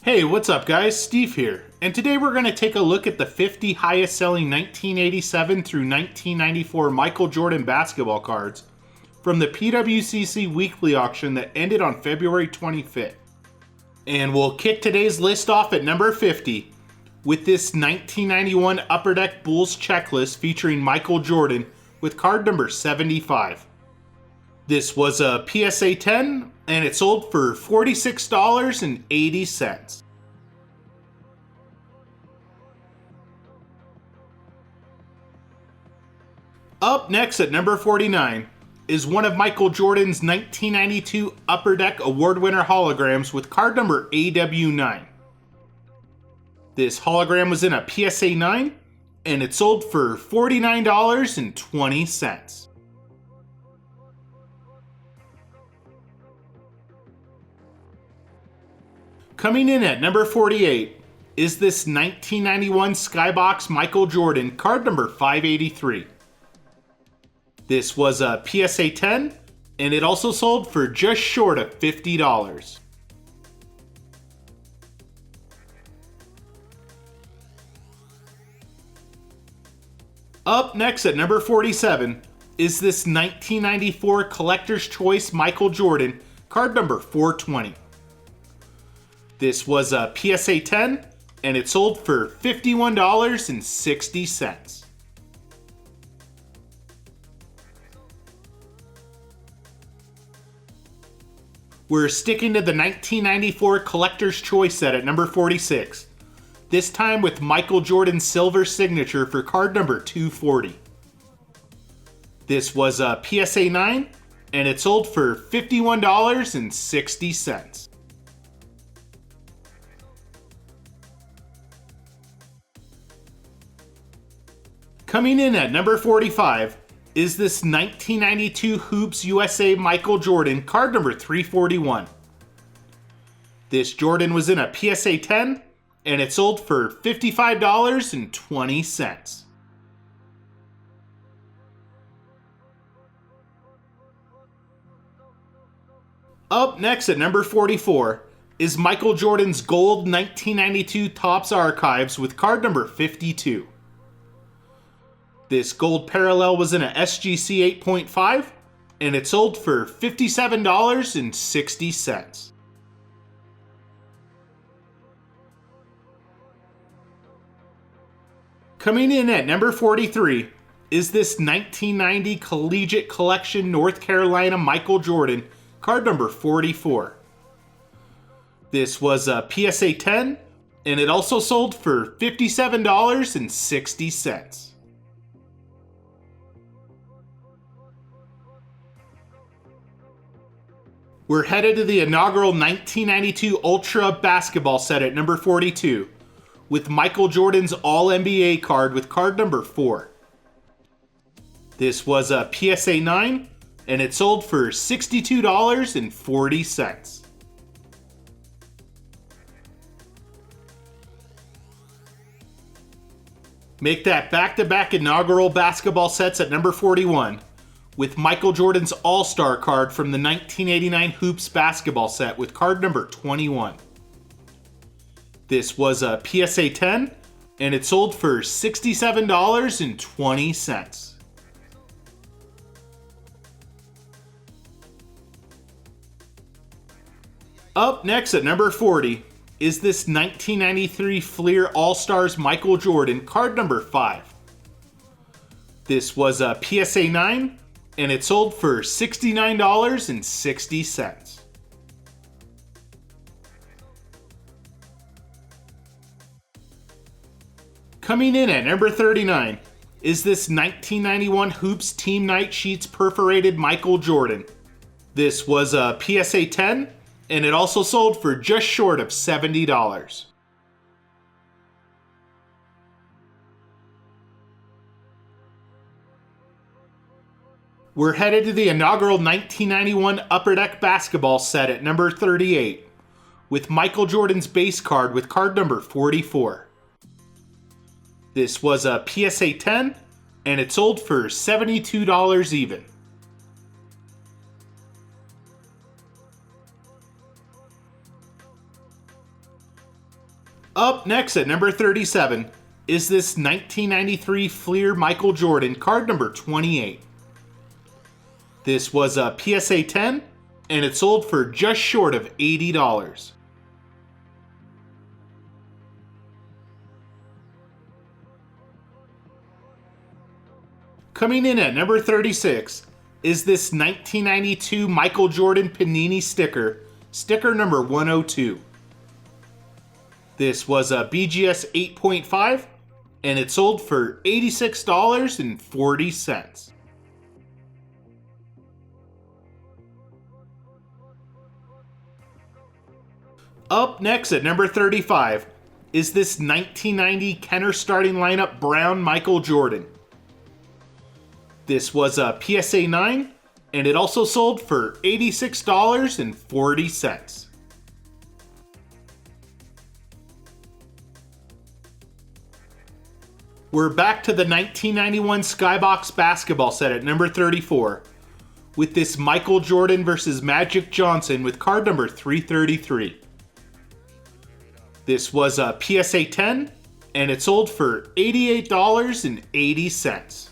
Hey, what's up guys? Steve here, and today we're going to take a look at the 50 highest selling 1987 through 1994 Michael Jordan basketball cards from the PWCC weekly auction that ended on February 25th. And we'll kick today's list off at number 50 with this 1991 Upper Deck Bulls checklist featuring Michael Jordan with card number 75. This was a PSA 10 and it sold for $46.80. Up next at number 49 is one of Michael Jordan's 1992 Upper Deck Award winner holograms with card number AW9. This hologram was in a PSA 9 and it sold for $49.20. Coming in at number 48 is this 1991 Skybox Michael Jordan card number 583. This was a PSA 10 and it also sold for just short of $50. Up next at number 47 is this 1994 Collector's Choice Michael Jordan card number 420. This was a PSA 10 and it sold for $51.60. We're sticking to the 1994 Collector's Choice set at number 46, this time with Michael Jordan's silver signature for card number 240. This was a PSA 9 and it sold for $51.60. Coming in at number 45 is this 1992 Hoops USA Michael Jordan card number 341. This Jordan was in a PSA 10 and it sold for $55.20. Up next at number 44 is Michael Jordan's gold 1992 Topps Archives with card number 52. This gold parallel was in a SGC 8.5 and it sold for $57.60. Coming in at number 43 is this 1990 Collegiate Collection North Carolina Michael Jordan card number 44. This was a PSA 10 and it also sold for $57.60. We're headed to the inaugural 1992 Ultra basketball set at number 42 with Michael Jordan's All-NBA card with card number 4. This was a PSA 9 and it sold for $62.40. Make that back-to-back inaugural basketball sets at number 41 with Michael Jordan's All-Star card from the 1989 Hoops basketball set with card number 21. This was a PSA 10 and it sold for $67.20. Up next at number 40 is this 1993 Fleer All-Stars Michael Jordan card number 5. This was a PSA 9 and it sold for $69.60. Coming in at number 39 is this 1991 Hoops Team Night Sheets Perforated Michael Jordan. This was a PSA 10 and it also sold for just short of $70. We're headed to the inaugural 1991 Upper Deck basketball set at number 38 with Michael Jordan's base card with card number 44. This was a PSA 10 and it sold for $72 even. Up next at number 37 is this 1993 Fleer Michael Jordan, card number 28. This was a PSA 10, and it sold for just short of $80. Coming in at number 36 is this 1992 Michael Jordan Panini sticker, sticker number 102. This was a BGS 8.5, and it sold for $86.40. Up next at number 35 is this 1990 Kenner starting lineup Brown Michael Jordan. This was a PSA 9, and it also sold for $86.40. We're back to the 1991 Skybox basketball set at number 34 with this Michael Jordan versus Magic Johnson with card number 333. This was a PSA 10, and it sold for $88.80.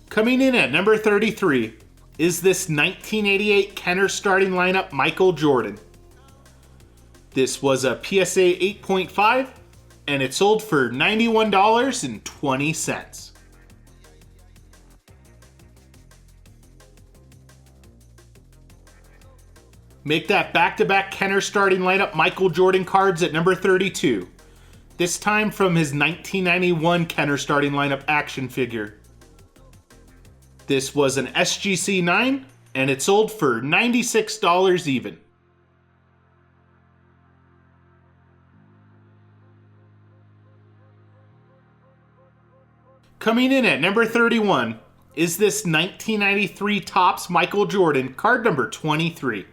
Coming in at number 33 is this 1988 Kenner starting lineup Michael Jordan. This was a PSA 8.5, and it sold for $91.20. Make that back-to-back Kenner starting lineup Michael Jordan cards at number 32. This time from his 1991 Kenner starting lineup action figure. This was an SGC 9, and it sold for $96 even. Coming in at number 31 is this 1993 Topps Michael Jordan, card number 23.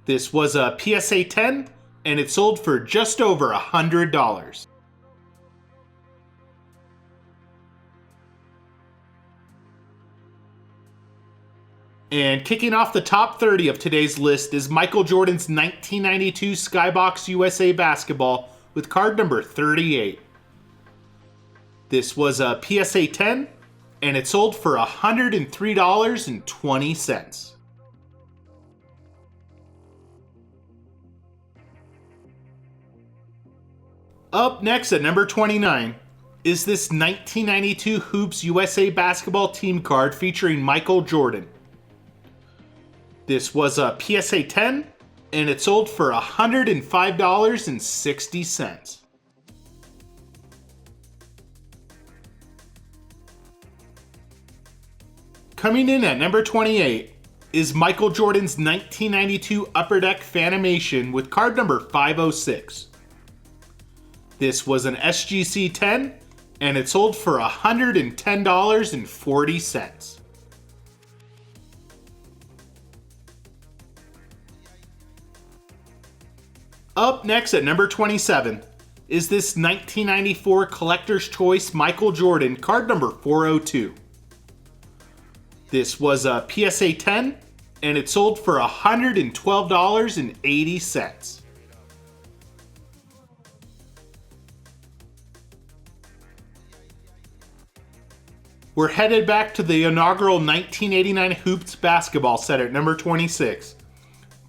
This was a PSA 10, and it sold for just over $100. And kicking off the top 30 of today's list is Michael Jordan's 1992 Skybox USA Basketball with card number 38. This was a PSA 10, and it sold for $103.20. Up next at number 29 is this 1992 Hoops USA Basketball team card featuring Michael Jordan. This was a PSA 10, and it sold for $105.60. Coming in at number 28 is Michael Jordan's 1992 Upper Deck Fanimation with card number 506. This was an SGC 10, and it sold for $110.40. Up next at number 27 is this 1994 Collector's Choice Michael Jordan, card number 402. This was a PSA 10, and it sold for $112.80. We're headed back to the inaugural 1989 Hoops basketball set at number 26.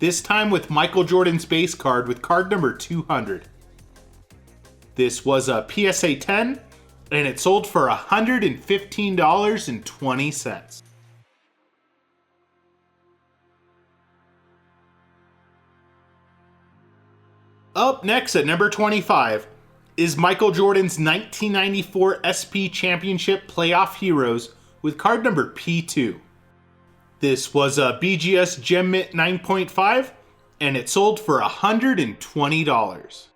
This time with Michael Jordan's base card with card number 200. This was a PSA 10, and it sold for $115.20. Up next at number 25 is Michael Jordan's 1994 SP Championship Playoff Heroes with card number P2. This was a BGS Gem Mint 9.5, and it sold for $120.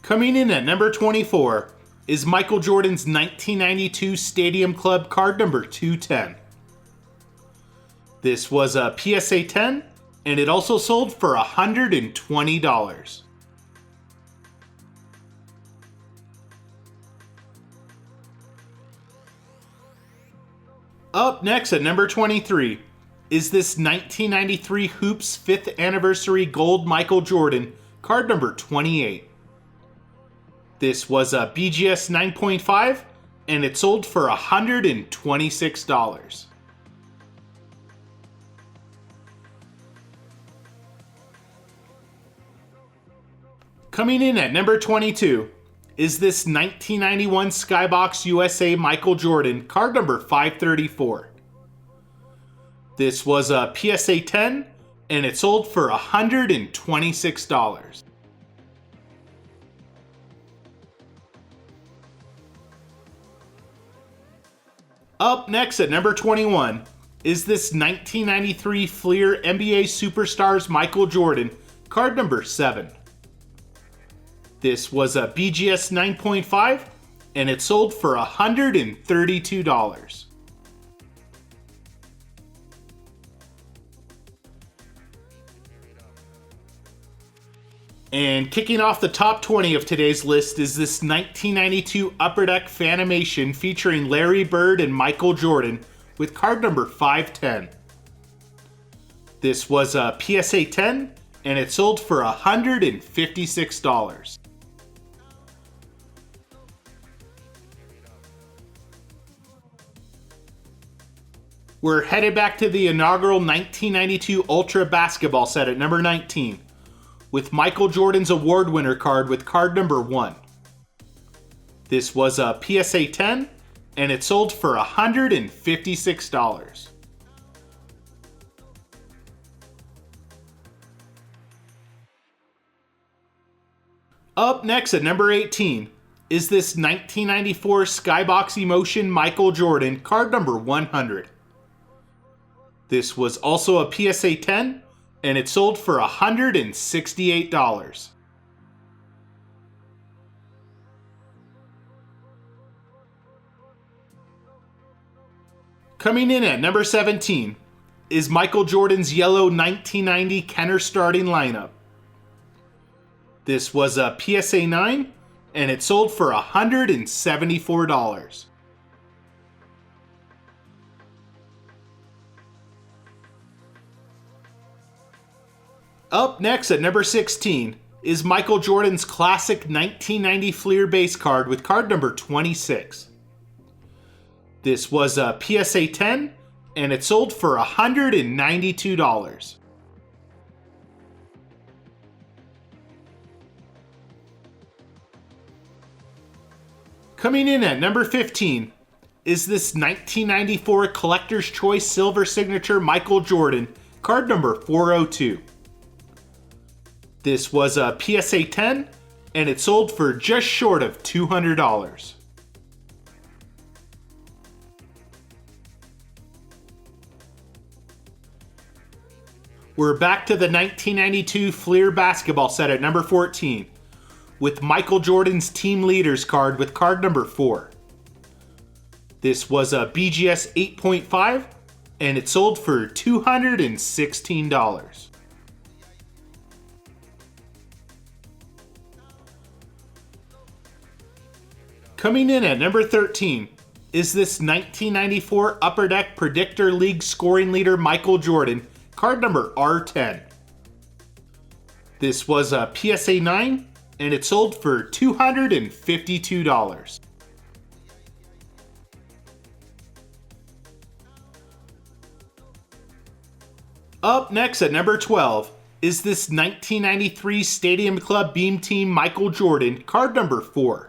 Coming in at number 24 is Michael Jordan's 1992 Stadium Club card number 210. This was a PSA 10, and it also sold for $120. Up next at number 23 is this 1993 Hoops 5th Anniversary Gold Michael Jordan, card number 28. This was a BGS 9.5, and it sold for $126. Coming in at number 22 is this 1991 Skybox USA Michael Jordan, card number 534. This was a PSA 10, and it sold for $126. Up next at number 21 is this 1993 Fleer NBA Superstars Michael Jordan, card number 7. This was a BGS 9.5, and it sold for $132. And kicking off the top 20 of today's list is this 1992 Upper Deck Fanimation featuring Larry Bird and Michael Jordan with card number 510. This was a PSA 10, and it sold for $156. We're headed back to the inaugural 1992 Ultra Basketball set at number 19 with Michael Jordan's award winner card with card number 1. This was a PSA 10, and it sold for $156. Up next at number 18 is this 1994 Skybox Emotion Michael Jordan, card number 100. This was also a PSA 10, and it sold for $168. Coming in at number 17 is Michael Jordan's yellow 1990 Kenner starting lineup. This was a PSA 9, and it sold for $174. Up next at number 16 is Michael Jordan's classic 1990 Fleer base card with card number 26. This was a PSA 10, and it sold for $192. Coming in at number 15 is this 1994 Collector's Choice Silver Signature Michael Jordan, card number 402. This was a PSA 10, and it sold for just short of $200. We're back to the 1992 Fleer basketball set at number 14 with Michael Jordan's Team Leaders card with card number 4. This was a BGS 8.5, and it sold for $216. Coming in at number 13 is this 1994 Upper Deck Predictor League scoring leader Michael Jordan, card number R10. This was a PSA 9, and it sold for $252. Up next at number 12 is this 1993 Stadium Club Beam Team Michael Jordan, card number 4.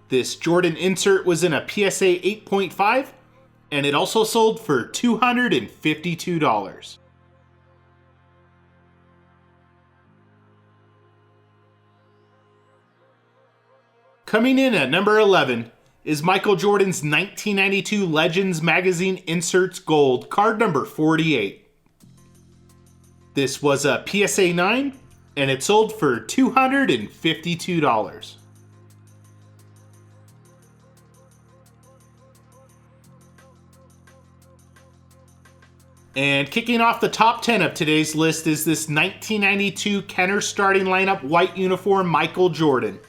This Jordan insert was in a PSA 8.5, and it also sold for $252. Coming in at number 11 is Michael Jordan's 1992 Legends Magazine Inserts Gold, card number 48. This was a PSA 9, and it sold for $252. And kicking off the top 10 of today's list is this 1992 Kenner starting lineup white uniform Michael Jordan.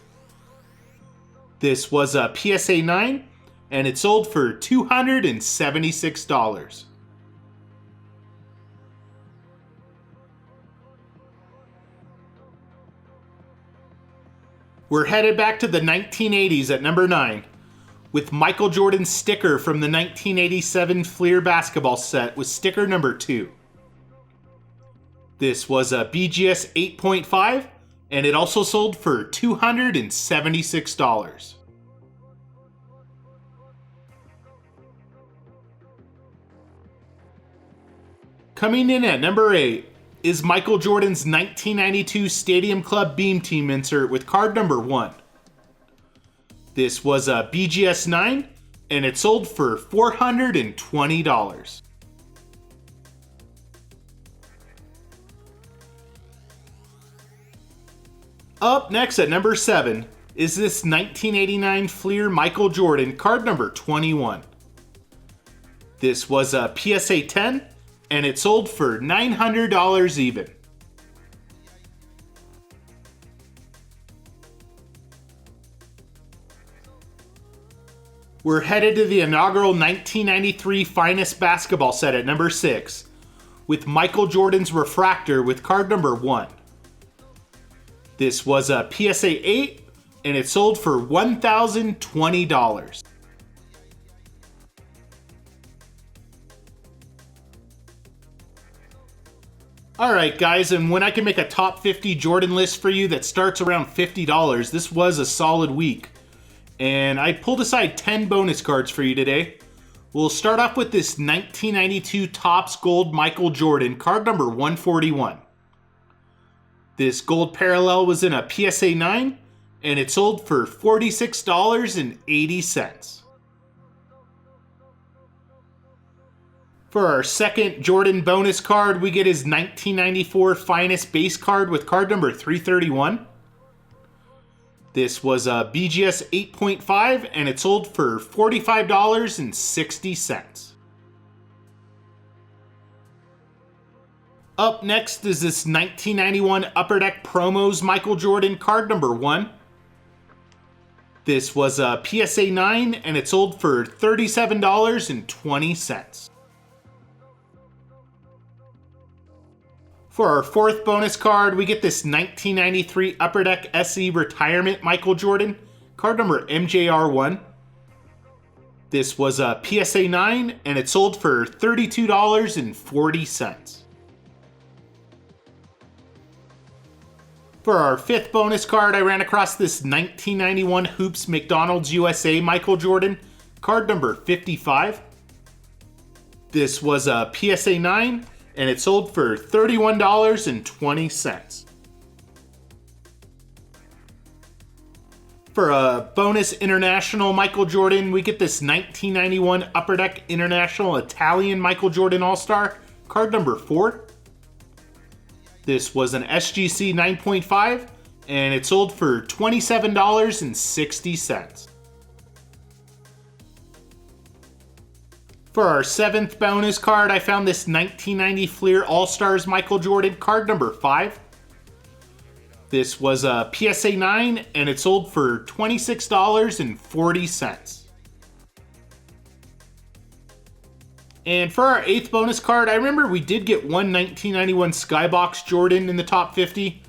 This was a PSA 9, and it sold for $276. We're headed back to the 1980s at number 9 with Michael Jordan's sticker from the 1987 Fleer basketball set with sticker number 2. This was a BGS 8.5 and it also sold for $276. Coming in at number 8 is Michael Jordan's 1992 Stadium Club Beam Team insert with card number 1. This was a BGS 9 and it sold for $420. Up next at number 7 is this 1989 Fleer Michael Jordan card number 21. This was a PSA 10 and it sold for $900 even. We're headed to the inaugural 1993 Finest basketball set at number 6 with Michael Jordan's refractor with card number 1. This was a PSA 8 and it sold for $1,020. Alright guys, and when I can make a top 50 Jordan list for you that starts around $50, this was a solid week. And I pulled aside 10 bonus cards for you today. We'll start off with this 1992 Topps Gold Michael Jordan, card number 141. This gold parallel was in a PSA 9, and it sold for $46.80. For our second Jordan bonus card, we get his 1994 Finest base card with card number 331. This was a BGS 8.5 and it sold for $45.60. Up next is this 1991 Upper Deck Promos Michael Jordan card number 1. This was a PSA 9 and it sold for $37.20. For our fourth bonus card, we get this 1993 Upper Deck SE Retirement Michael Jordan, card number MJR1. This was a PSA 9 and it sold for $32.40. For our fifth bonus card, I ran across this 1991 Hoops McDonald's USA Michael Jordan, card number 55. This was a PSA 9 and it sold for $31.20. For a bonus international Michael Jordan, we get this 1991 Upper Deck International Italian Michael Jordan All-Star, card number 4. This was an SGC 9.5, and it sold for $27.60. For our seventh bonus card, I found this 1990 Fleer All-Stars Michael Jordan, card number 5. This was a PSA 9, and it sold for $26.40. And for our eighth bonus card, I remember we did get one 1991 Skybox Jordan in the top 50,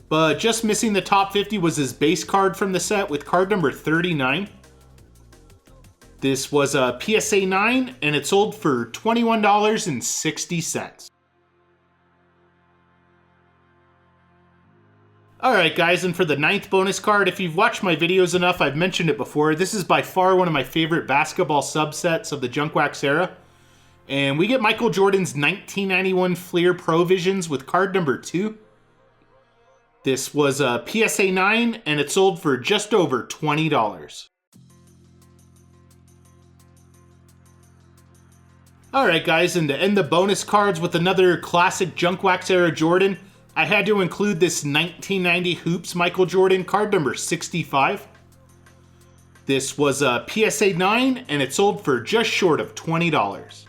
but just missing the top 50 was his base card from the set with card number 39. This was a PSA 9, and it sold for $21.60. Alright guys, and for the ninth bonus card, if you've watched my videos enough, I've mentioned it before, this is by far one of my favorite basketball subsets of the Junk Wax era. And we get Michael Jordan's 1991 Fleer Pro Visions with card number 2. This was a PSA 9, and it sold for just over $20. Alright guys, and to end the bonus cards with another classic Junk Wax era Jordan, I had to include this 1990 Hoops Michael Jordan, card number 65. This was a PSA 9, and it sold for just short of $20.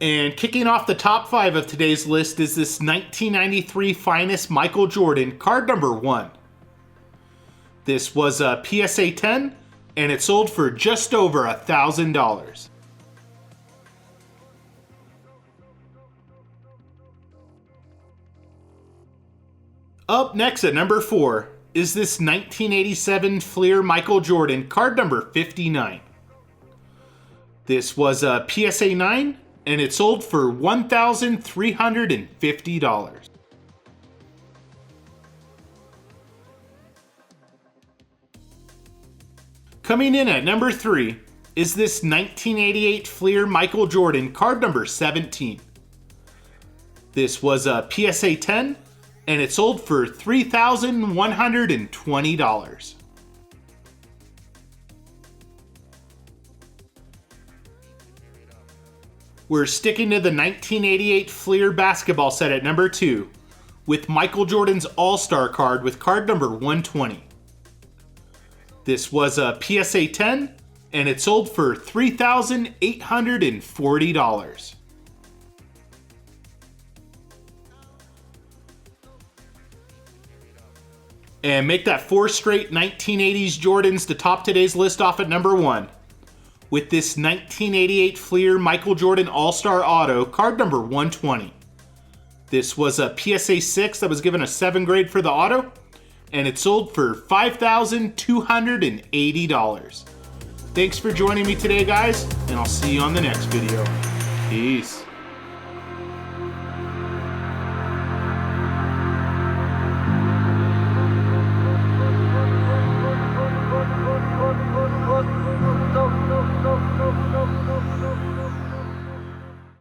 And kicking off the top 5 of today's list is this 1993 Finest Michael Jordan, card number 1. This was a PSA 10, and it sold for just over $1,000. Up next at number 4 is this 1987 Fleer Michael Jordan, card number 59. This was a PSA 9, and it sold for $1,350. Coming in at number 3 is this 1988 Fleer Michael Jordan, card number 17. This was a PSA 10, and it sold for $3,120. We're sticking to the 1988 Fleer basketball set at number 2 with Michael Jordan's All-Star card with card number 120. This was a PSA 10, and it sold for $3,840. And make that 4 straight 1980s Jordans to top today's list off at number 1 with this 1988 Fleer Michael Jordan All-Star Auto, card number 120. This was a PSA 6 that was given a 7 grade for the auto, and it sold for $5,280. Thanks for joining me today, guys, and I'll see you on the next video. Peace.